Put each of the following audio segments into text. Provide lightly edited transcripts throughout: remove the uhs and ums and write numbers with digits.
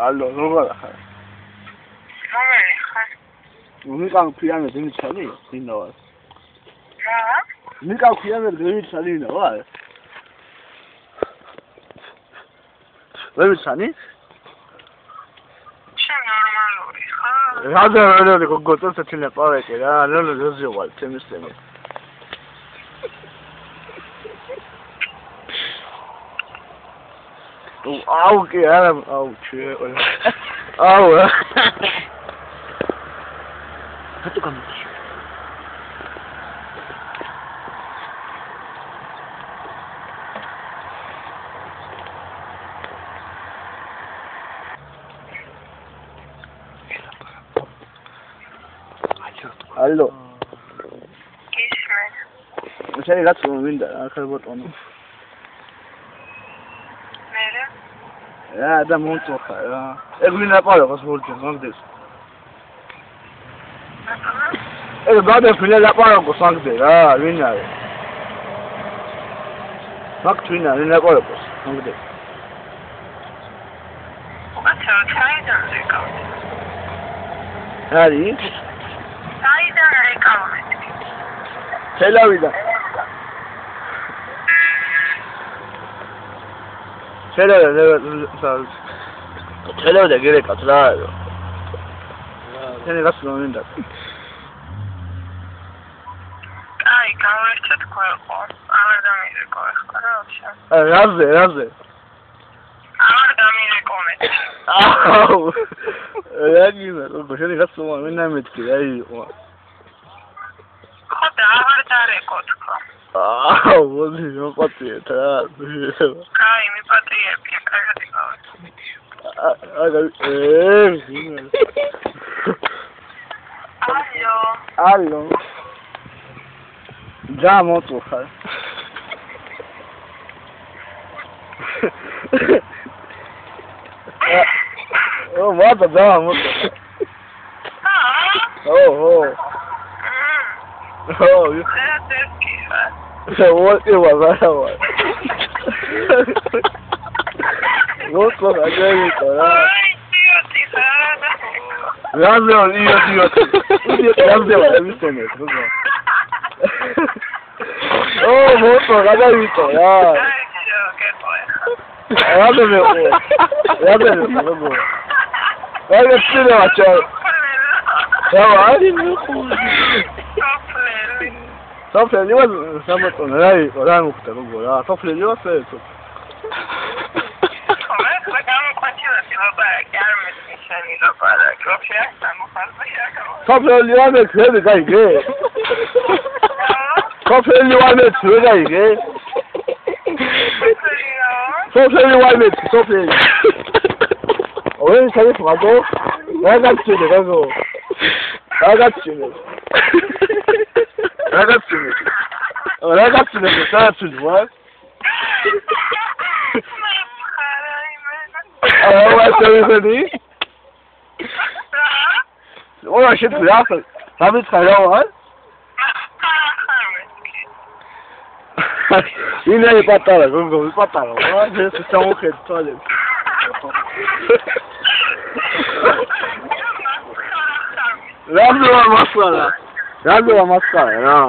ალო, როგორ ხარ? რომელი ხარ? მიკამ ქვიანე დიმიცალი, ინოა. რა? მიკამ ქვიანე დიმიცალი ინოა. ვეცანი? შენ ნორმალური ხარ? რადგან გოგოც წეთილე პარეკი რა, ნუ ზოღალ თემისთემი. აუ კი არა, აუ ჩე. აუ. ხატო გამიჩი. ალო. ისმე. შენ რაც მინდა, ახალ ბოტონი. მერე? რა და მონწოხა რა. ეგვინა პარაკოს ვორჯე, მაგდეს. ეგ ბადა ფილა ლაპარაკოს მაგდე რა, ვინ არის? მაგ თვითონ ვინ ლაპარაკოს, მაგდე. უკაცრავ ჩაიდან რეკავდი. არის? ჩაიდან რეკავდი. ხელავიდან. ხელავდა გერეკავთ რა. შენ რას მომინდა? აი, გავერჩეთ გვეყო. აღარ დამირეკო ახლა რა ვშა. რაზე? აღარ დამირეკო მე. აუ. რა გინდა? შენ რას მომინდა მეთქი რა იყო? ხო და აღარ დარეკო თქო. აუ, მოდი მოყოციეთ რა. კაი, მიპატრიები, კარგად იყავით. ალო. ჯა მოწუხარ. ო, მოდა ჯა მოწუხ. ო. What it was I was. What was I doing? Razão, idiota. Razão, é isso mesmo. Oh, moço, olha isso, Olha meu. Olha meu. Olha o filho, macho. Sofrendo was sama to rai ora mukta gora sofrendo was eso sofrendo was khede gai ge sofrendo was khede gai ge sofrendo was sofrendo oye sabe pago ragazzi de gago ragazzi Ragazzi, that's what? What's everybody? Oh, I should be laughing. Have it kind of what? You know, you got that. Go, you got that. What? This is so okay. Toilet. That's what mascara.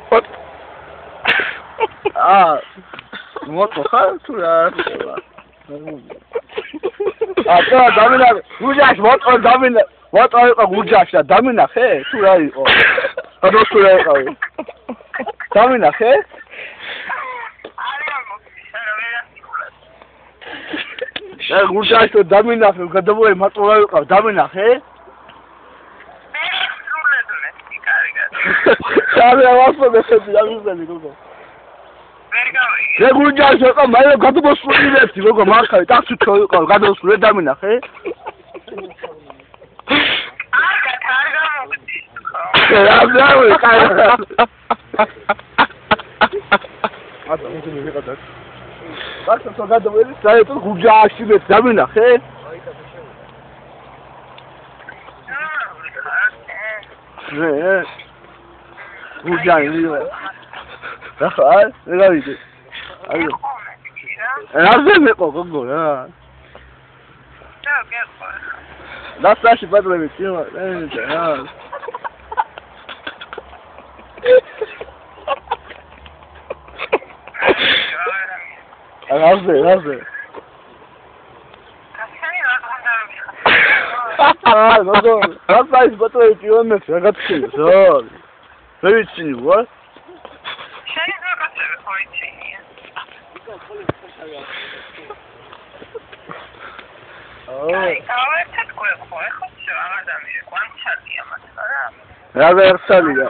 What? What the hell? Damina, Gujash, what are Damina? What are Gujash? Damina, hey, Turai. I don't Turai. Damina, hey? Gujash, Damina, Gadaboy, Matola, Damina, hey? Sabe a voz do seu Seguro já já tá mais eu gato gosto de ver se vou marcar tá se eu gato gosto de dar mina é Basta só gato ele sai tudo já acho que dar mina é já ele Rafael, legal isso. აი რა? რაზე მეყო გოგო რა და გეყო. დასაში ბადლები წიმა რა რაზე აა გოგო დასაში ბადლები წიმა რა გაწიოს რა მე ვიცი ვარ შეიძლება ხოიცინია. აი, გავერთეთ გვეყო, ეხლა აღარ დამირეკვა, ან ჩადია მართლა რა. რა ვერცალია